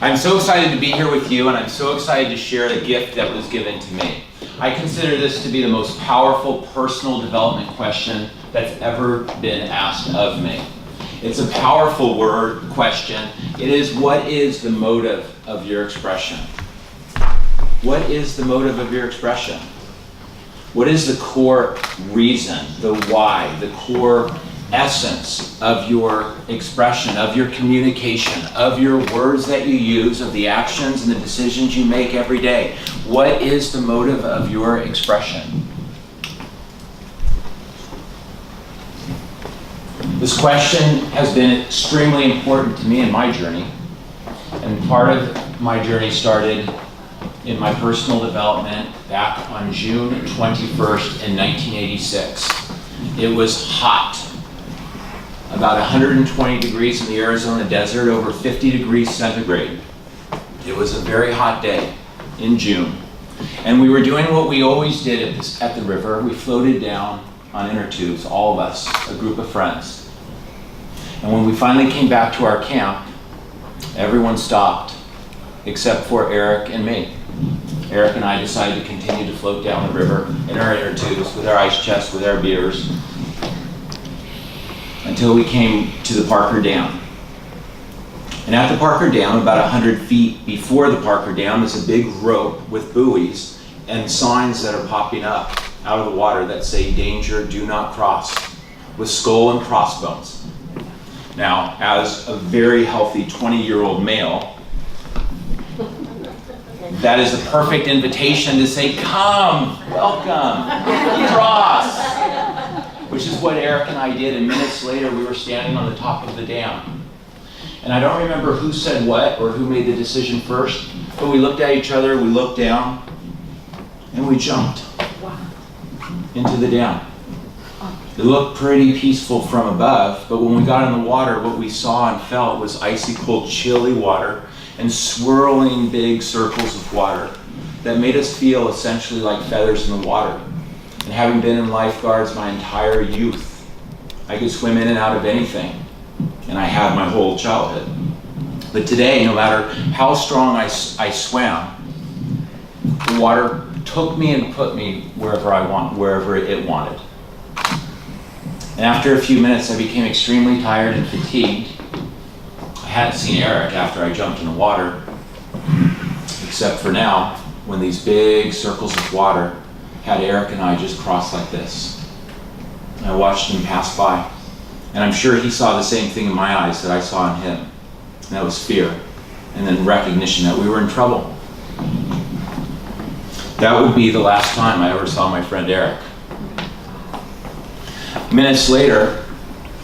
I'm so excited to be here with you, and I'm so excited to share the gift that was given to me. I consider this to be the most powerful personal development question that's ever been asked of me. It's a powerful question. It is, what is the motive of your expression? What is the motive of your expression? What is the core reason, the why, the core essence of your expression, of your communication, of your words that you use, of the actions and the decisions you make every day? What is the motive of your expression? This question has been extremely important to me in my journey, and part of my journey started in my personal development back on June 21st in 1986. It was hot. About 120 degrees in the Arizona desert, over 50 degrees centigrade. It was a very hot day in June. And we were doing what we always did at the river. We floated down on inner tubes, all of us, a group of friends. And when we finally came back to our camp, everyone stopped except for Eric and me. Eric and I decided to continue to float down the river in our inner tubes with our ice chests, with our beers, until we came to the Parker Dam. And at the Parker Dam, about 100 feet before the Parker Dam, is a big rope with buoys and signs that are popping up out of the water that say, "Danger, do not cross," with skull and crossbones. Now, as a very healthy 20-year-old male, that is the perfect invitation to say, "Come, welcome, cross." Which is what Eric and I did, and minutes later we were standing on the top of the dam. And I don't remember who said what or who made the decision first, but we looked at each other, we looked down, and we jumped into the dam. It looked pretty peaceful from above, but when we got in the water, what we saw and felt was icy cold, chilly water and swirling big circles of water that made us feel essentially like feathers in the water. And having been in lifeguards my entire youth, I could swim in and out of anything, and I had my whole childhood. But today, no matter how strong I swam, the water took me and put me wherever it wanted. And after a few minutes, I became extremely tired and fatigued. I hadn't seen Eric after I jumped in the water, except for now, when these big circles of water had Eric and I just crossed like this. And I watched him pass by. And I'm sure he saw the same thing in my eyes that I saw in him. And that was fear. And then recognition that we were in trouble. That would be the last time I ever saw my friend Eric. Minutes later,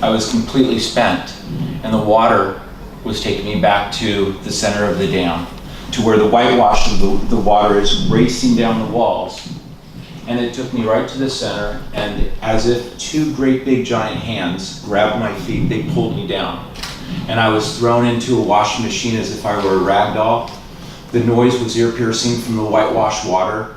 I was completely spent, and the water was taking me back to the center of the dam, to where the whitewash of the water is racing down the walls. And it took me right to the center, and as if two great big giant hands grabbed my feet, they pulled me down. And I was thrown into a washing machine as if I were a rag doll. The noise was ear-piercing from the whitewash water.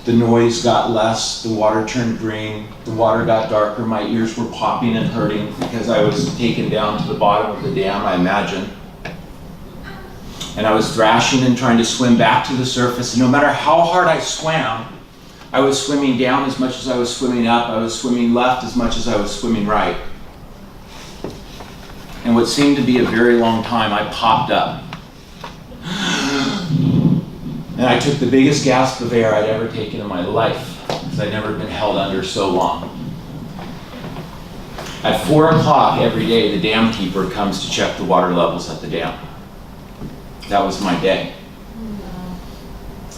The noise got less, the water turned green, the water got darker, my ears were popping and hurting because I was taken down to the bottom of the dam, I imagine. And I was thrashing and trying to swim back to the surface, and no matter how hard I swam, I was swimming down as much as I was swimming up, I was swimming left as much as I was swimming right. And what seemed to be a very long time, I popped up. And I took the biggest gasp of air I'd ever taken in my life, because I'd never been held under so long. At 4 o'clock every day, the dam keeper comes to check the water levels at the dam. That was my day.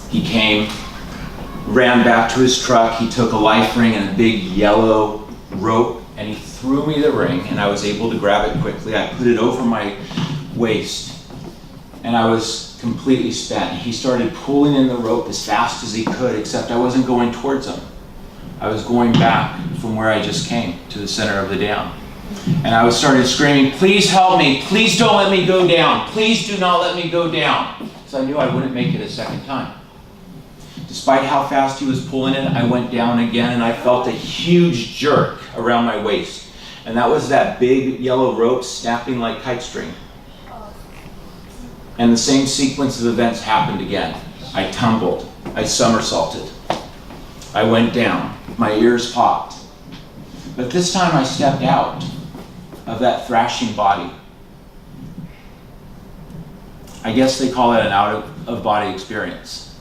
He came, ran back to his truck, he took a life ring and a big yellow rope, and he threw me the ring, and I was able to grab it quickly. I put it over my waist, and I was completely spent. He started pulling in the rope as fast as he could, except I wasn't going towards him. I was going back from where I just came to the center of the dam. And I started screaming, "Please help me, please don't let me go down, please do not let me go down." So I knew I wouldn't make it a second time. Despite how fast he was pulling it, I went down again, and I felt a huge jerk around my waist. And that was that big yellow rope snapping like kite string. And the same sequence of events happened again. I tumbled, I somersaulted, I went down, my ears popped. But this time I stepped out of that thrashing body. I guess they call it an out-of-body experience,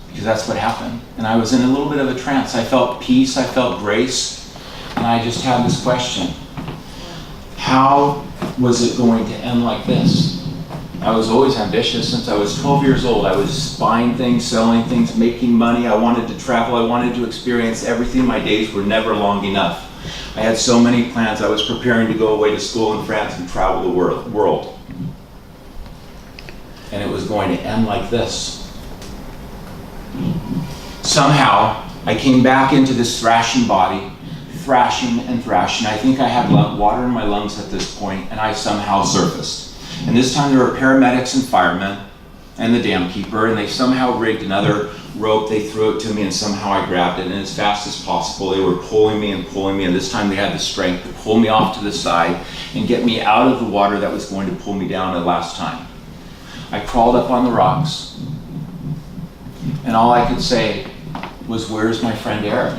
because that's what happened. And I was in a little bit of a trance. I felt peace, I felt grace, and I just had this question. How was it going to end like this? I was always ambitious since I was 12 years old. I was buying things, selling things, making money. I wanted to travel. I wanted to experience everything. My days were never long enough. I had so many plans. I was preparing to go away to school in France and travel the world. And it was going to end like this. Somehow, I came back into this thrashing body, thrashing and thrashing. I think I had water in my lungs at this point, and I somehow surfaced. And this time there were paramedics and firemen and the dam keeper, and they somehow rigged another rope. They threw it to me, and somehow I grabbed it, and as fast as possible they were pulling me, and this time they had the strength to pull me off to the side and get me out of the water that was going to pull me down the last time. I crawled up on the rocks, and all I could say was, "Where's my friend Eric?"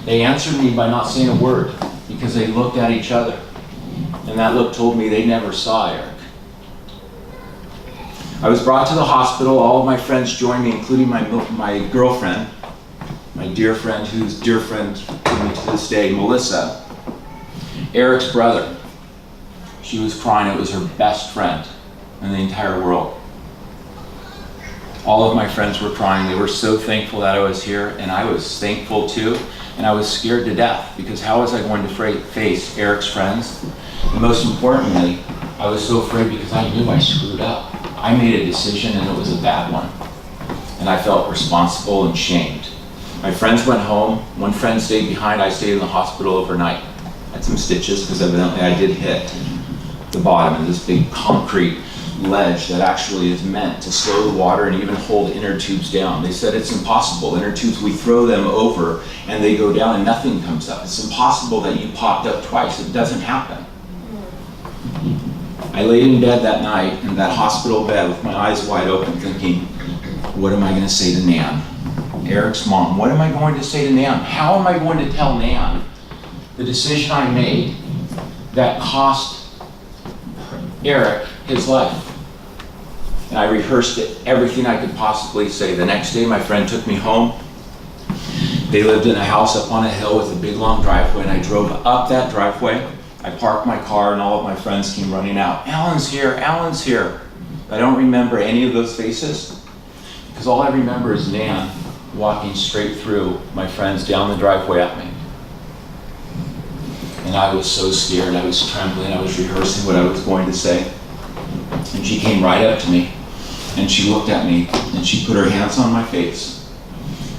They answered me by not saying a word, because they looked at each other. And that look told me they never saw Eric. I was brought to the hospital. All of my friends joined me, including my girlfriend, my dear friend, who's dear friend to me to this day, Melissa, Eric's brother. She was crying. It was her best friend in the entire world. All of my friends were crying. They were so thankful that I was here, and I was thankful too. And I was scared to death, because how was I going to face Eric's friends? And most importantly, I was so afraid because I knew I screwed up. I made a decision and it was a bad one. And I felt responsible and shamed. My friends went home. One friend stayed behind. I stayed in the hospital overnight. I had some stitches because evidently I did hit the bottom of this big concrete ledge that actually is meant to slow the water and even hold inner tubes down. They said it's impossible. Inner tubes, we throw them over and they go down and nothing comes up. It's impossible that you popped up twice. It doesn't happen. I laid in bed that night, in that hospital bed with my eyes wide open, thinking, what am I going to say to Nan? Eric's mom. What am I going to say to Nan? How am I going to tell Nan the decision I made that cost Eric his life? And I rehearsed it, everything I could possibly say. The next day, my friend took me home. They lived in a house up on a hill with a big long driveway, and I drove up that driveway. I parked my car, and all of my friends came running out. Alan's here, Alan's here. I don't remember any of those faces, because all I remember is Nan walking straight through my friends down the driveway at me. And I was so scared, I was trembling, I was rehearsing what I was going to say. And she came right up to me, and she looked at me, and she put her hands on my face,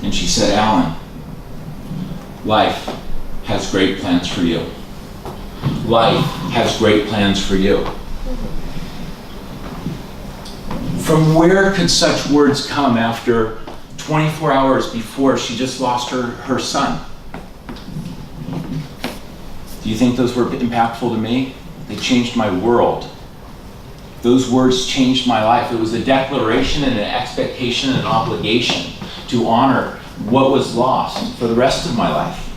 and she said, Alan, life has great plans for you. Life has great plans for you. From where could such words come after 24 hours before she just lost her son? Do you think those were impactful to me? They changed my world. Those words changed my life. It was a declaration and an expectation and an obligation to honor what was lost for the rest of my life.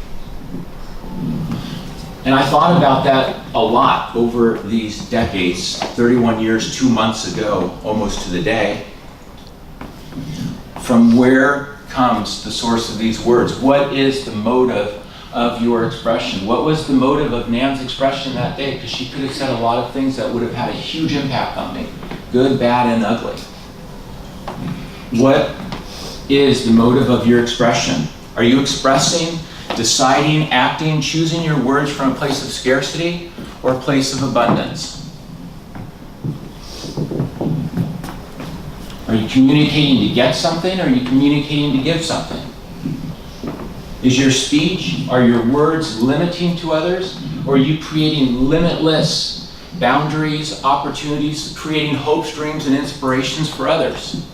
And I thought about that a lot over these decades, 31 years, 2 months ago, almost to the day. From where comes the source of these words? What is the motive of your expression? What was the motive of Nan's expression that day? Because she could have said a lot of things that would have had a huge impact on me, good, bad, and ugly. What is the motive of your expression? Are you expressing, deciding, acting, choosing your words from a place of scarcity or a place of abundance? Are you communicating to get something, or are you communicating to give something? Is your speech, are your words limiting to others, or are you creating limitless boundaries, opportunities, creating hopes, dreams, and inspirations for others?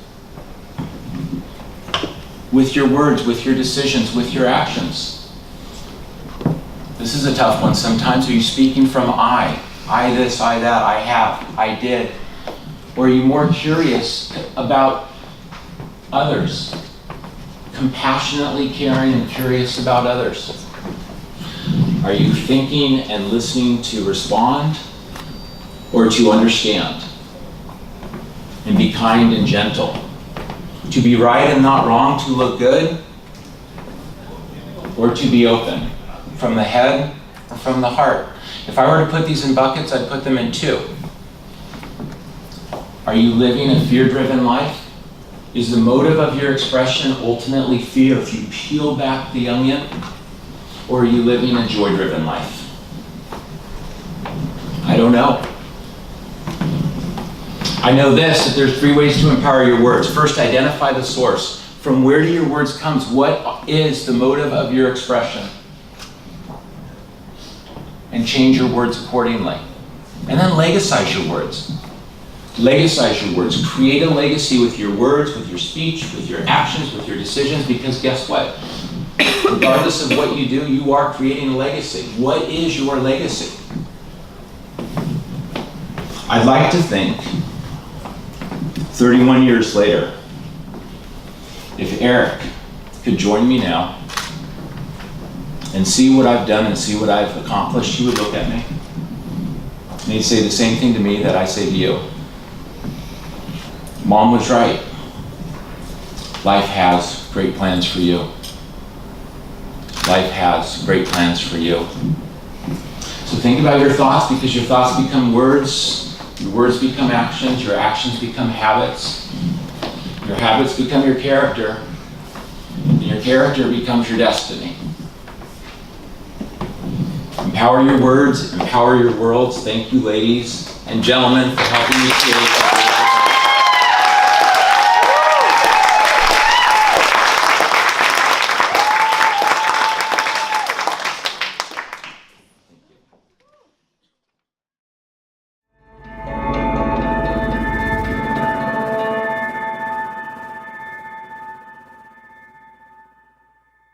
With your words, with your decisions, with your actions. This is a tough one sometimes. Are you speaking from I this, I that, I have, I did? Or are you more curious about others? Compassionately caring and curious about others? Are you thinking and listening to respond or to understand and be kind and gentle? To be right and not wrong, to look good, or to be open from the head or from the heart? If I were to put these in buckets, I'd put them in 2. Are you living a fear-driven life? Is the motive of your expression ultimately fear if you peel back the onion? Or are you living a joy-driven life? I don't know. I know this, that there's 3 ways to empower your words. First, identify the source. From where do your words come? What is the motive of your expression? And change your words accordingly. And then legacyze your words. Legacyze your words. Create a legacy with your words, with your speech, with your actions, with your decisions, because guess what? Regardless of what you do, you are creating a legacy. What is your legacy? I'd like to think, 31 years later, if Eric could join me now and see what I've done and see what I've accomplished, he would look at me and he'd say the same thing to me that I say to you. Mom was right. Life has great plans for you. Life has great plans for you. So think about your thoughts, because your thoughts become words, your words become actions, your actions become habits, your habits become your character, and your character becomes your destiny. Empower your words, empower your worlds. Thank you, ladies and gentlemen, for helping me create